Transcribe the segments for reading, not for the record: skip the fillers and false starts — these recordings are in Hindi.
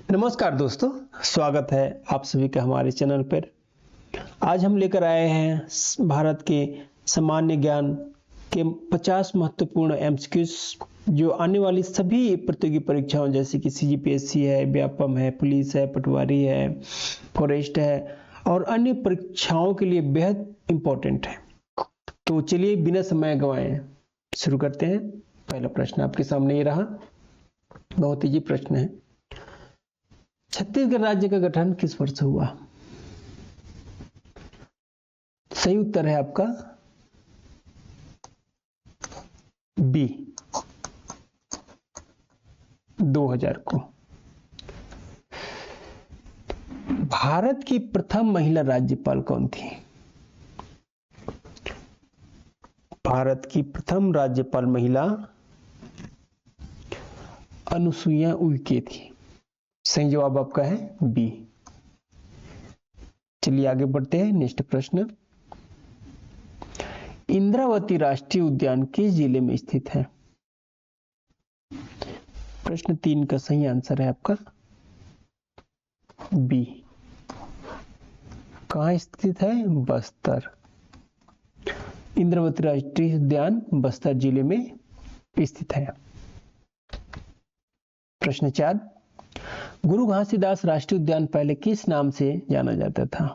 नमस्कार दोस्तों, स्वागत है आप सभी का हमारे चैनल पर। आज हम लेकर आए हैं भारत के सामान्य ज्ञान के 50 महत्वपूर्ण एमसीक्यूज जो आने वाली सभी प्रतियोगी परीक्षाओं जैसे कि सीजीपीएससी है, व्यापम है, पुलिस है, पटवारी है, फॉरेस्ट है और अन्य परीक्षाओं के लिए बेहद इंपॉर्टेंट है। तो चलिए बिना समय गंवाए शुरू करते हैं। पहला प्रश्न आपके सामने ये रहा, बहुत इजी प्रश्न है। छत्तीसगढ़ राज्य का गठन किस वर्ष हुआ? सही उत्तर है आपका बी, 2000 को। भारत की प्रथम महिला राज्यपाल कौन थी? भारत की प्रथम राज्यपाल महिला अनुसुईया उइके थी। सही जवाब आपका है बी। चलिए आगे बढ़ते हैं। नेक्स्ट प्रश्न, इंद्रावती राष्ट्रीय उद्यान किस जिले में स्थित है? प्रश्न 3 का सही आंसर है आपका बी। कहां स्थित है? बस्तर। इंद्रावती राष्ट्रीय उद्यान बस्तर जिले में स्थित है। प्रश्न 4, गुरु घासीदास राष्ट्रीय उद्यान पहले किस नाम से जाना जाता था?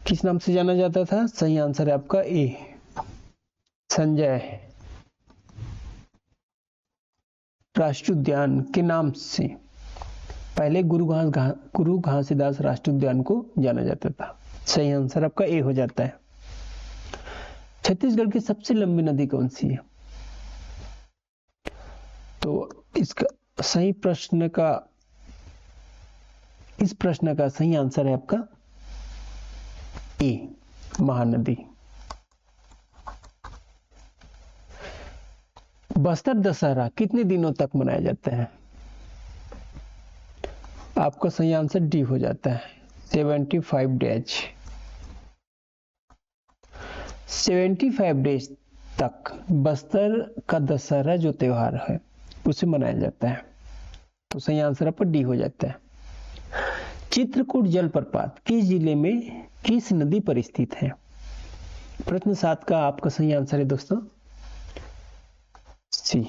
किस नाम से जाना जाता था? सही आंसर है आपका ए, संजय राष्ट्रीय उद्यान के नाम से पहले गुरु घासीदास राष्ट्रीय उद्यान को जाना जाता था। सही आंसर आपका ए हो जाता है। छत्तीसगढ़ की सबसे लंबी नदी कौन सी है? तो इसका सही प्रश्न का इस प्रश्न का सही आंसर है आपका ए, महानदी। बस्तर दशहरा कितने दिनों तक मनाया जाता है? आपका सही आंसर डी हो जाता है 75 डेज। 75 डेज तक बस्तर का दशहरा जो त्योहार है उसे मनाया जाता है। तो सही आंसर आपका डी हो जाता है। चित्रकूट जलप्रपात किस जिले में किस नदी पर स्थित है? प्रश्न 7 का आपका सही आंसर है दोस्तों सी।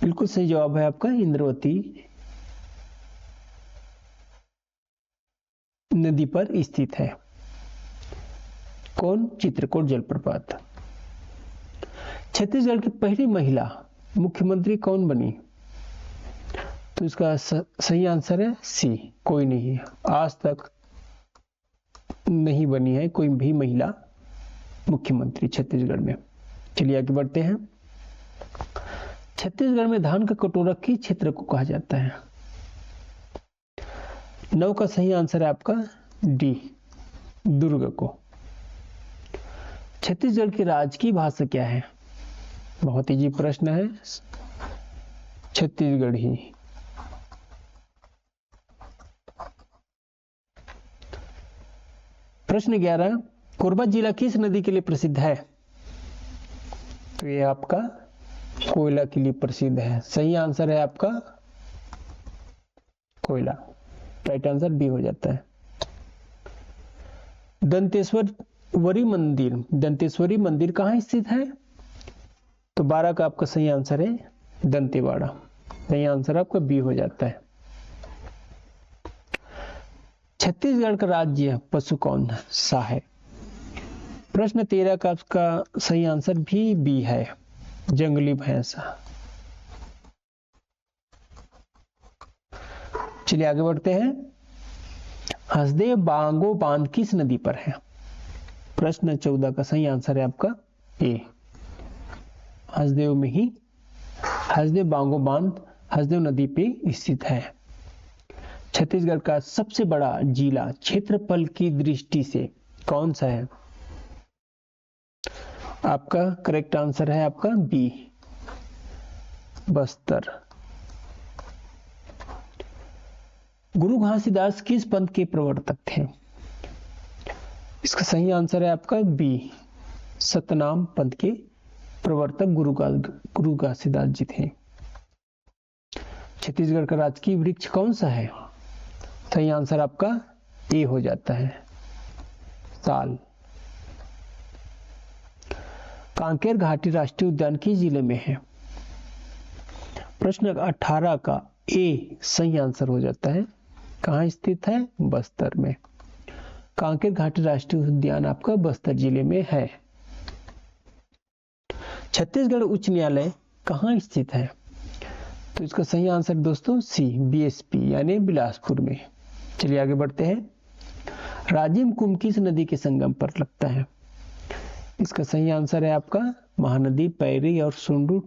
बिल्कुल सही जवाब है आपका इंद्रावती नदी पर स्थित है। कौन? चित्रकूट जलप्रपात। छत्तीसगढ़ की पहली महिला मुख्यमंत्री कौन बनी? तो इसका सही आंसर है सी, कोई नहीं। आज तक नहीं बनी है कोई भी महिला मुख्यमंत्री छत्तीसगढ़ में। चलिए आगे बढ़ते हैं। छत्तीसगढ़ में धान का कटोरा किस क्षेत्र को कहा जाता है? 9 का सही आंसर है आपका डी, दुर्ग को। छत्तीसगढ़ की राजकीय भाषा क्या है? बहुत इजी प्रश्न है, छत्तीसगढ़ी। प्रश्न 11, कोरबा जिला किस नदी के लिए प्रसिद्ध है? तो ये आपका कोयला के लिए प्रसिद्ध है। सही आंसर है आपका कोयला। राइट आंसर बी हो जाता है। दंतेश्वरी मंदिर कहां स्थित है? तो 12 का आपका सही आंसर है दंतेवाड़ा। सही आंसर आपका बी हो जाता है। छत्तीसगढ़ का राज्य पशु कौन सा है? प्रश्न 13 का आपका सही आंसर भी बी है, जंगली भैंसा। चलिए आगे बढ़ते हैं। हसदेव बांगो बांध किस नदी पर है? प्रश्न 14 का सही आंसर है आपका ए, हसदेव में ही हसदेव बांगो बांध हसदेव नदी पे स्थित है। छत्तीसगढ़ का सबसे बड़ा जिला क्षेत्रफल की दृष्टि से कौन सा है? आपका करेक्ट आंसर है आपका बी, बस्तर। गुरु घासीदास किस पंथ के प्रवर्तक थे? इसका सही आंसर है आपका बी, सतनाम पंथ के प्रवर्तक गुरु घासीदास जी थे। छत्तीसगढ़ का राजकीय वृक्ष कौन सा है? सही आंसर आपका ए हो जाता है, साल। कांकेर घाटी राष्ट्रीय उद्यान किस जिले में है? प्रश्न 18 का ए सही आंसर हो जाता है। कहाँ स्थित है? बस्तर में। कांकेर घाटी राष्ट्रीय उद्यान आपका बस्तर जिले में है। छत्तीसगढ़ उच्च न्यायालय कहाँ स्थित है? तो इसका सही आंसर दोस्तों सी, बीएसपी यानी बिलासपुर में। चलिए आगे बढ़ते हैं। राजिम कुंभ किस नदी के संगम पर लगता है? इसका सही आंसर है आपका महानदी, पैरी और सुंडू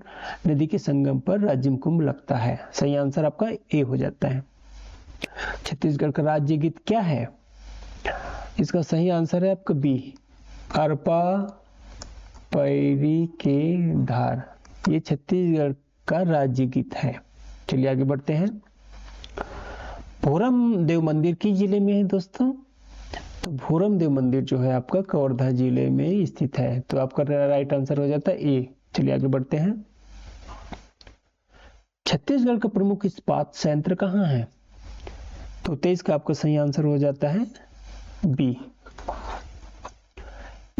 नदी के संगम पर राजिम कुंभ लगता है। सही आंसर आपका ए हो जाता है। छत्तीसगढ़ का राज्य गीत क्या है? इसका सही आंसर है आपका बी, अरपा पैरी के धार। ये छत्तीसगढ़ का राज्य गीत है। चलिए आगे बढ़ते हैं। भोरम देव मंदिर किस जिले में है दोस्तों? तो भोरम देव मंदिर जो है आपका कवर्धा जिले में स्थित है। तो आपका राइट आंसर हो जाता है ए। चलिए आगे बढ़ते हैं। छत्तीसगढ़ का प्रमुख इस्पात संयंत्र कहाँ है? तो 23 का आपका सही आंसर हो जाता है बी,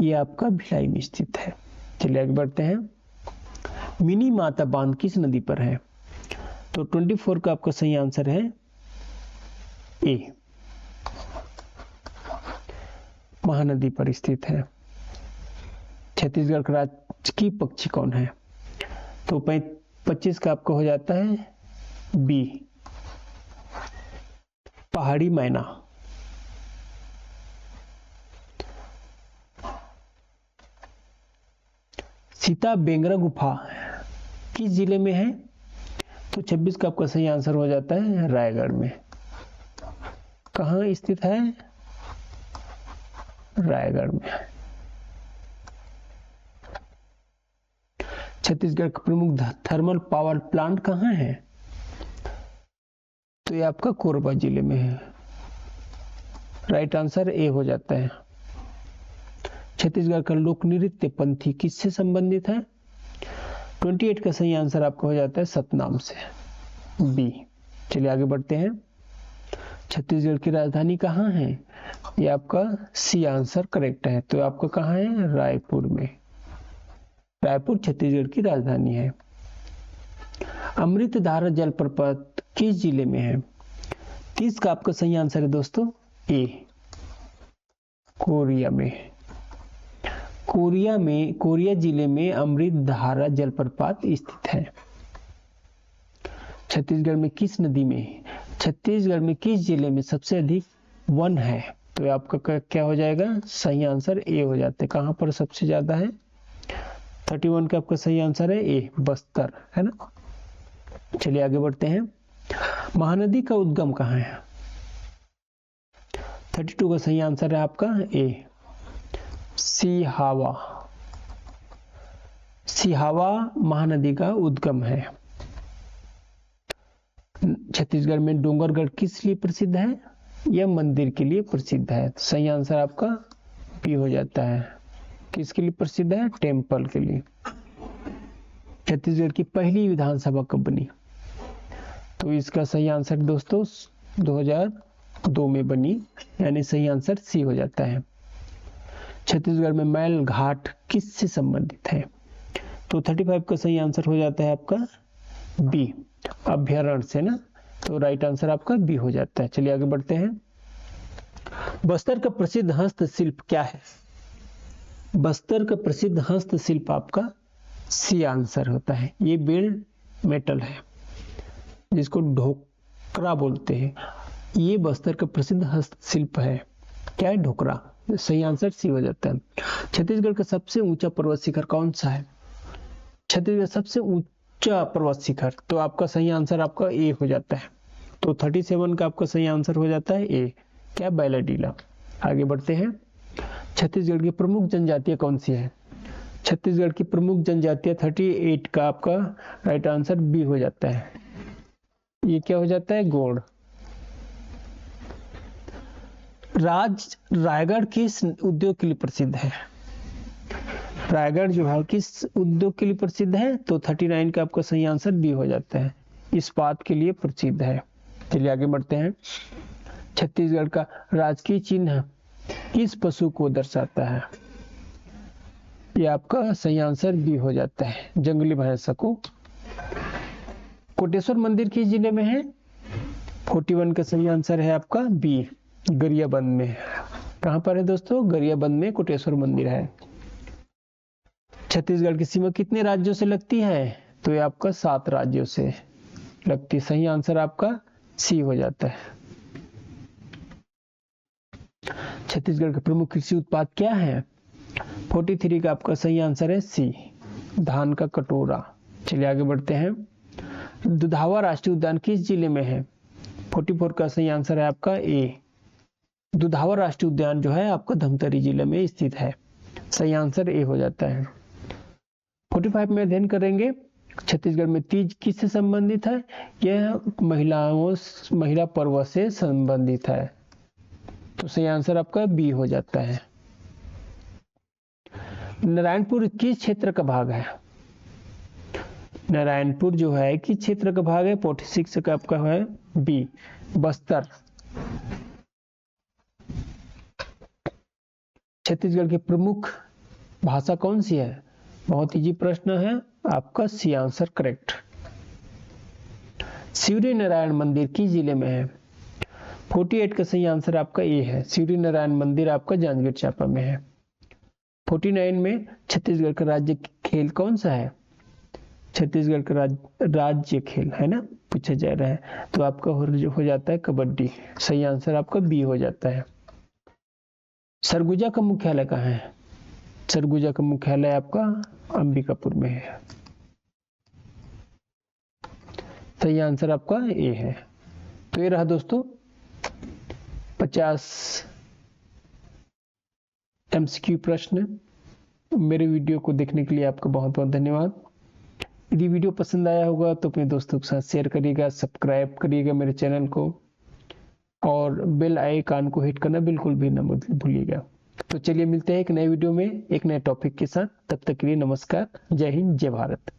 ये आपका भिलाई में स्थित है। चलिए आगे बढ़ते हैं। मिनी माता बांध किस नदी पर है? तो 24 का आपका सही आंसर है ए, महानदी पर स्थित है। छत्तीसगढ़ का राजकीय पक्षी कौन है? तो 25 का आपका हो जाता है बी, पहाड़ी मैना। सीता बेंगरा गुफा किस जिले में है? तो 26 का आपका सही आंसर हो जाता है रायगढ़ में। कहाँ स्थित है? रायगढ़ में। छत्तीसगढ़ का प्रमुख थर्मल पावर प्लांट कहाँ है? तो ये आपका कोरबा जिले में है। राइट आंसर ए हो जाता है। छत्तीसगढ़ का लोक नृत्य पंथी किससे संबंधित है? 28 का सही आंसर आपका हो जाता है सतनाम से, बी। चलिए आगे बढ़ते हैं। छत्तीसगढ़ की राजधानी कहाँ है? ये आपका सी आंसर करेक्ट है। तो आपका कहाँ है? रायपुर में। रायपुर छत्तीसगढ़ की राजधानी है। अमृतधारा जलप्रपात किस जिले में है? 30 का आपका सही आंसर है दोस्तों ए, कोरिया में। कोरिया जिले में अमृतधारा जलप्रपात स्थित है। छत्तीसगढ़ में किस नदी में, छत्तीसगढ़ में किस जिले में सबसे अधिक वन है? तो आपका क्या हो जाएगा? सही आंसर ए हो जाता है। कहां पर सबसे ज्यादा है? 31 का आपका सही आंसर है ए, बस्तर, है ना। चलिए आगे बढ़ते हैं। महानदी का उद्गम कहाँ है? 32 का सही आंसर है आपका ए, सिहावा। सिहावा महानदी का उद्गम है। छत्तीसगढ़ में डोंगरगढ़ किस लिए प्रसिद्ध है? यह मंदिर के लिए प्रसिद्ध है। तो सही आंसर आपका बी हो जाता है। किसके लिए प्रसिद्ध है? टेम्पल के लिए। छत्तीसगढ़ की पहली विधानसभा कब बनी? तो इसका सही आंसर दोस्तों 2002 में बनी, यानी सही आंसर सी हो जाता है। छत्तीसगढ़ में मैल घाट किससे संबंधित है? तो 35 का सही आंसर हो जाता है आपका बी, अभ्यारण्य से ना। तो राइट आंसर आपका बी हो जाता है। चलिए आगे बढ़ते हैं। बस्तर का प्रसिद्ध हस्तशिल्प क्या है? बस्तर का प्रसिद्ध हस्तशिल्प आपका सी आंसर होता है। ये बेल्ड मेटल है जिसको ढोकरा बोलते हैं। ये बस्तर का प्रसिद्ध हस्तशिल्प है। क्या है? ढोकरा। सही आंसर सी हो जाता है। छत्तीसगढ़ का सबसे ऊंचा पर्वत शिखर कौन सा है? छत्तीसगढ़ सबसे ऊंचा पर्वत शिखर, तो आपका सही आंसर आपका ए हो जाता है। तो 37 का आपका सही आंसर हो जाता है ए, क्या? बैलाडीला। आगे बढ़ते हैं। छत्तीसगढ़ की प्रमुख जनजातियां कौन सी है? छत्तीसगढ़ की प्रमुख जनजातियां 38 का आपका राइट आंसर बी हो जाता है। ये क्या हो जाता है? गोंड। रायगढ़ किस उद्योग के लिए प्रसिद्ध है? रायगढ़ जो है किस उद्योग के लिए प्रसिद्ध है? तो 39 का आपका सही आंसर बी हो जाता है। इस्पात के लिए प्रसिद्ध है। चलिए आगे बढ़ते हैं। छत्तीसगढ़ का राजकीय चिन्ह किस पशु को दर्शाता है? ये आपका सही आंसर बी हो जाता है, जंगली भैंस को। कोटेश्वर मंदिर किस जिले में है? 41 का सही आंसर है आपका बी, गरियाबंद में। कहां पर है दोस्तों? गरियाबंद में कोटेश्वर मंदिर है। छत्तीसगढ़ की सीमा कितने राज्यों से लगती है? तो ये आपका 7 राज्यों से लगती। सही आंसर आपका सी हो जाता है। छत्तीसगढ़ का प्रमुख कृषि उत्पाद क्या है? 43 का आपका सही आंसर है सी, धान का कटोरा। चलिए आगे बढ़ते हैं। दुधावा राष्ट्रीय उद्यान किस जिले में है? 44 का सही आंसर है आपका ए, दुधावा राष्ट्रीय उद्यान जो है आपका धमतरी जिले में स्थित है। सही आंसर ए हो जाता है। 45 में अध्ययन करेंगे छत्तीसगढ़ में तीज किससे संबंधित है? यह महिला पर्व से संबंधित है। तो सही आंसर आपका बी हो जाता है। नारायणपुर किस क्षेत्र का भाग है? नारायणपुर जो है किस क्षेत्र का भाग है? 46 का आपका है बी, बस्तर। छत्तीसगढ़ की प्रमुख भाषा कौन सी है? बहुत इजी प्रश्न है, आपका C answer correct. Surya Narayan मंदिर किस जिले में है? 48 का सही आंसर आपका ए है, सूर्य नारायण मंदिर आपका जांजगीर चांपा में है। 49 में छत्तीसगढ़ का राज्य खेल कौन सा है? छत्तीसगढ़ का राज्य खेल है ना, पूछा जा रहा है, तो आपका हो जाता है कबड्डी। सही आंसर आपका बी हो जाता है। सरगुजा का मुख्यालय कहाँ है? सरगुजा का मुख्यालय आपका अंबिकापुर में है। सही आंसर आपका ए है। तो ये रहा दोस्तों 50 एमसीक्यू प्रश्न। मेरे वीडियो को देखने के लिए आपका बहुत बहुत धन्यवाद। यदि वीडियो पसंद आया होगा तो अपने दोस्तों के साथ शेयर करिएगा, सब्सक्राइब करिएगा मेरे चैनल को, और बेल आइकन को हिट करना बिल्कुल भी न भूलिएगा। तो चलिए मिलते हैं एक नए वीडियो में एक नए टॉपिक के साथ। तब तक के लिए नमस्कार, जय हिंद, जय भारत।